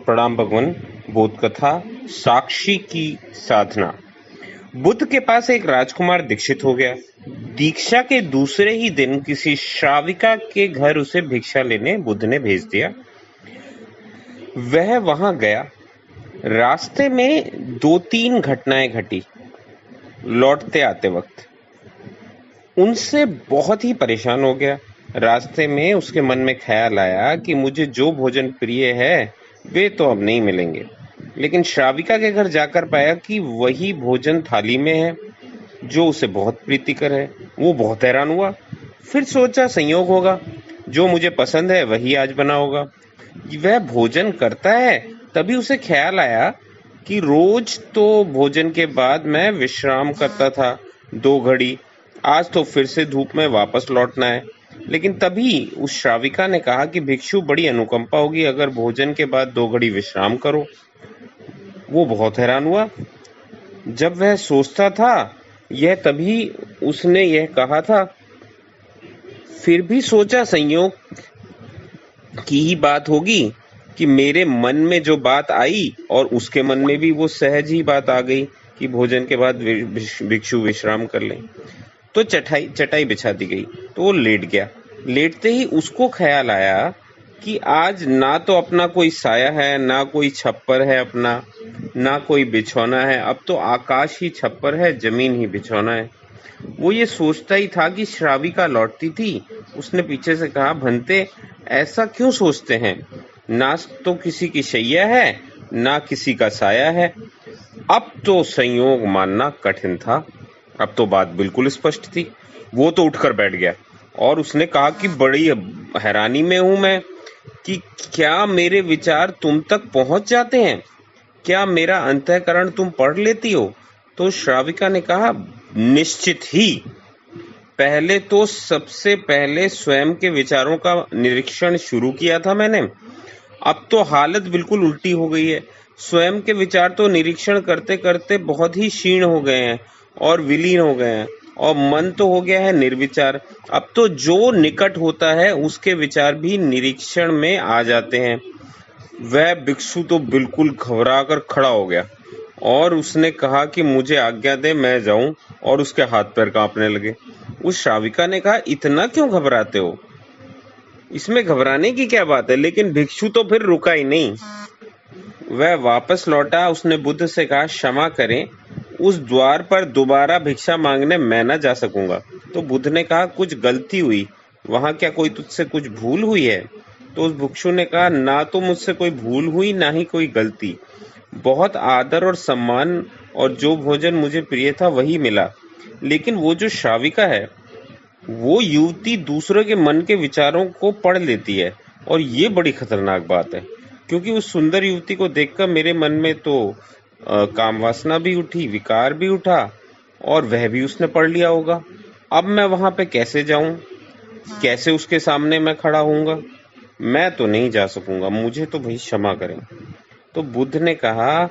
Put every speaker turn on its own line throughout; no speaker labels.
प्रणाम भगवान। बोध कथा साक्षी की साधना। बुद्ध के पास एक राजकुमार दीक्षित हो गया। दीक्षा के दूसरे ही दिन किसी श्राविका के घर उसे भिक्षा लेने बुद्ध ने भेज दिया। वह वहां गया। रास्ते में 2-3 घटनाएं घटी लौटते आते वक्त। उनसे बहुत ही परेशान हो गया। रास्ते में उसके मन में ख्याल आया कि मुझे जो भोजन प्रिय है वे तो अब नहीं मिलेंगे, लेकिन श्राविका के घर जाकर पाया कि वही भोजन थाली में है जो उसे बहुत प्रीतिकर है। वो बहुत हैरान हुआ। फिर सोचा संयोग होगा, जो मुझे पसंद है वही आज बना होगा। वह भोजन करता है, तभी उसे ख्याल आया कि रोज तो भोजन के बाद मैं विश्राम करता था 2 घड़ी, आज तो फिर से धूप में वापस लौटना है। लेकिन तभी उस श्राविका ने कहा कि भिक्षु, बड़ी अनुकंपा होगी अगर भोजन के बाद 2 घड़ी विश्राम करो। वो बहुत हैरान हुआ। जब वह सोचता था यह तभी उसने यह कहा था। फिर भी सोचा संयोग की ही बात होगी कि मेरे मन में जो बात आई और उसके मन में भी वो सहज ही बात आ गई कि भोजन के बाद भिक्षु विश्राम कर लें। तो चटाई बिछा दी गई, तो वो लेट गया। लेटते ही उसको ख्याल आया कि आज ना तो अपना कोई साया है, ना कोई छप्पर है अपना, ना कोई बिछौना है। अब तो आकाश ही छप्पर है, जमीन ही बिछौना है। वो ये सोचता ही था कि श्राविका लौटती थी। उसने पीछे से कहा, भंते ऐसा क्यों सोचते हैं? ना तो किसी की शैया है, ना किसी का साया है। अब तो संयोग मानना कठिन था। अब तो बात बिल्कुल स्पष्ट थी। वो तो उठकर बैठ गया और उसने कहा कि बड़ी हैरानी में हूं मैं कि क्या मेरे विचार तुम तक पहुंच जाते हैं? क्या मेरा अंतःकरण तुम पढ़ लेती हो? तो श्राविका ने कहा, निश्चित ही। पहले तो सबसे पहले स्वयं के विचारों का निरीक्षण शुरू किया था मैंने। अब तो हालत बिल्कुल उल्टी हो गई है। स्वयं के विचार तो निरीक्षण करते करते बहुत ही क्षीण हो गए हैं और विलीन हो गए हैं, और मन तो हो गया है निर्विचार। अब तो जो निकट होता है उसके विचार भी निरीक्षण में आ जाते हैं। वह भिक्षु तो बिल्कुल घबरा कर खड़ा हो गया और उसने कहा कि मुझे आज्ञा दे, मैं जाऊं, और उसके हाथ पैर कांपने लगे। उस श्राविका ने कहा, इतना क्यों घबराते हो? इसमें घबराने की क्या बात है? लेकिन भिक्षु तो फिर रुका ही नहीं। वह वापस लौटा। उसने बुद्ध से कहा, क्षमा करें, उस द्वार पर दोबारा भिक्षा मांगने मैं न जा सकूंगा। तो बुद्ध ने कहा, कुछ गलती हुई वहां, क्या कोई तुझसे कुछ भूल हुई है? तो उस भिक्षु ने कहा, ना तो मुझसे कोई भूल हुई, ना ही कोई गलती। बहुत आदर और सम्मान, और जो भोजन मुझे प्रिय था वही मिला। लेकिन वो जो श्राविका है, वो युवती दूसरों के मन के विचारों को पढ़ लेती है, और ये बड़ी खतरनाक बात है, क्योंकि उस सुंदर युवती को देखकर मेरे मन में तो काम वासना भी उठी, विकार भी उठा, और वह भी उसने पढ़ लिया होगा। अब मैं वहां पे कैसे जाऊं? कैसे उसके सामने मैं खड़ा होऊंगा? मैं तो नहीं जा सकूंगा, मुझे तो भाई क्षमा करें। तो बुद्ध ने कहा,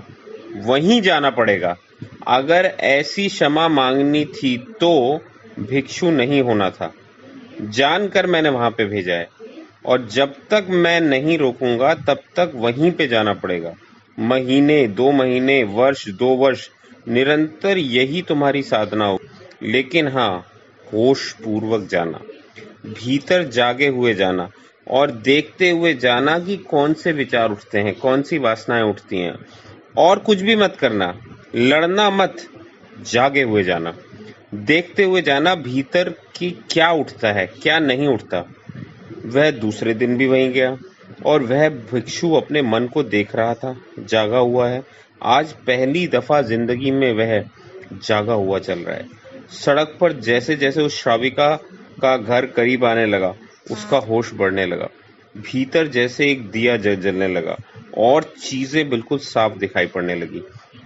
वहीं जाना पड़ेगा। अगर ऐसी क्षमा मांगनी थी तो भिक्षु नहीं होना था। जानकर मैंने वहां पे भेजा है, और जब तक मैं नहीं रोकूंगा तब तक वहीं पे जाना पड़ेगा। महीने, 2 महीने, वर्ष, 2 वर्ष, निरंतर यही तुम्हारी साधना हो। लेकिन हाँ, होश पूर्वक जाना, भीतर जागे हुए जाना, और देखते हुए जाना कि कौन से विचार उठते हैं, कौन सी वासनाएं उठती हैं। और कुछ भी मत करना, लड़ना मत, जागे हुए जाना, देखते हुए जाना भीतर की क्या उठता है, क्या नहीं उठता। वह दूसरे दिन भी वहीं गया, और वह भिक्षु अपने मन को देख रहा था, जागा हुआ है। आज पहली दफा जिंदगी में वह जागा हुआ चल रहा है। सड़क पर जैसे जैसे उस श्राविका का घर करीब आने लगा, उसका होश बढ़ने लगा। भीतर जैसे एक दिया जलने लगा, और चीजें बिल्कुल साफ दिखाई पड़ने लगी,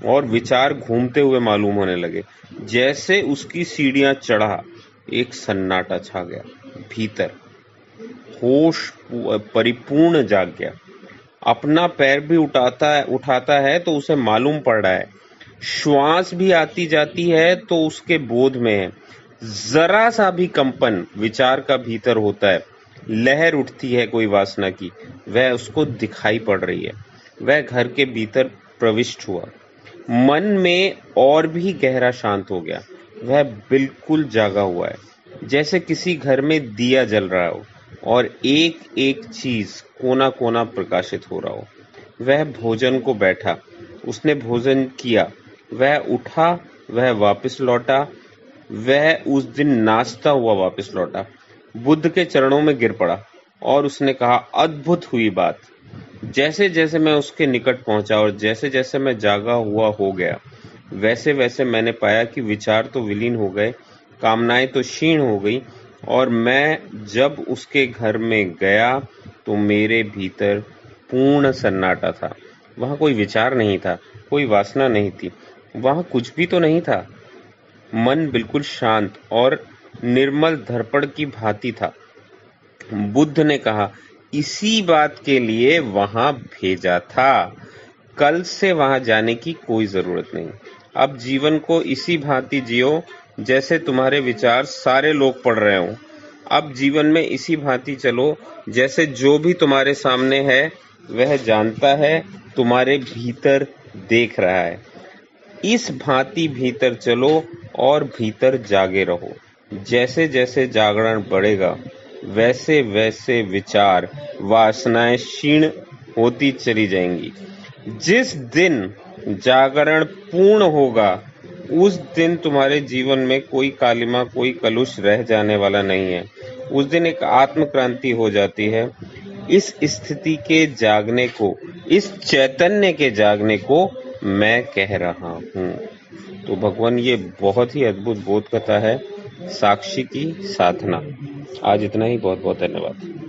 और विचार घूमते हुए मालूम होने लगे। जैसे उसकी सीढ़ियां चढ़ा, एक सन्नाटा छा गया। भीतर होश परिपूर्ण जाग गया। अपना पैर भी उठाता है तो उसे मालूम पड़ रहा है। श्वास भी आती जाती है तो उसके बोध में है। जरा सा भी कंपन विचार का भीतर होता है, लहर उठती है कोई वासना की, वह उसको दिखाई पड़ रही है। वह घर के भीतर प्रविष्ट हुआ। मन में और भी गहरा शांत हो गया। वह बिल्कुल जागा हुआ है, जैसे किसी घर में दिया जल रहा हो और एक एक चीज कोना कोना प्रकाशित हो रहा हो। वह भोजन को बैठा, उसने भोजन किया, वह उठा, वह वापस लौटा, वह उस दिन नाचता हुआ वापस लौटा, बुद्ध के चरणों में गिर पड़ा और उसने कहा, अद्भुत हुई बात। जैसे जैसे मैं उसके निकट पहुंचा और जैसे जैसे मैं जागा हुआ हो गया, वैसे वैसे मैंने पाया कि विचार तो विलीन हो गए, कामनाएं तो क्षीण हो गई, और मैं जब उसके घर में गया तो मेरे भीतर पूर्ण सन्नाटा था। वहां कोई विचार नहीं था, कोई वासना नहीं थी, वहां कुछ भी तो नहीं था। मन बिल्कुल शांत और निर्मल दर्पण की भांति था। बुद्ध ने कहा, इसी बात के लिए वहां भेजा था। कल से वहां जाने की कोई जरूरत नहीं। अब जीवन को इसी भांति जियो जैसे तुम्हारे विचार सारे लोग पढ़ रहे हों। अब जीवन में इसी भांति चलो जैसे जो भी तुम्हारे सामने है वह जानता है, तुम्हारे भीतर देख रहा है। इस भांति भीतर चलो और भीतर जागे रहो। जैसे जैसे जागरण बढ़ेगा वैसे वैसे विचार, वासनाएं क्षीण होती चली जाएंगी। जिस दिन जागरण पूर्ण होगा उस दिन तुम्हारे जीवन में कोई कालिमा, कोई कलुष रह जाने वाला नहीं है। उस दिन एक आत्म क्रांति हो जाती है। इस स्थिति के जागने को, इस चैतन्य के जागने को मैं कह रहा हूँ। तो भगवान, ये बहुत ही अद्भुत बोध कथा है, साक्षी की साधना। आज इतना ही। बहुत बहुत धन्यवाद।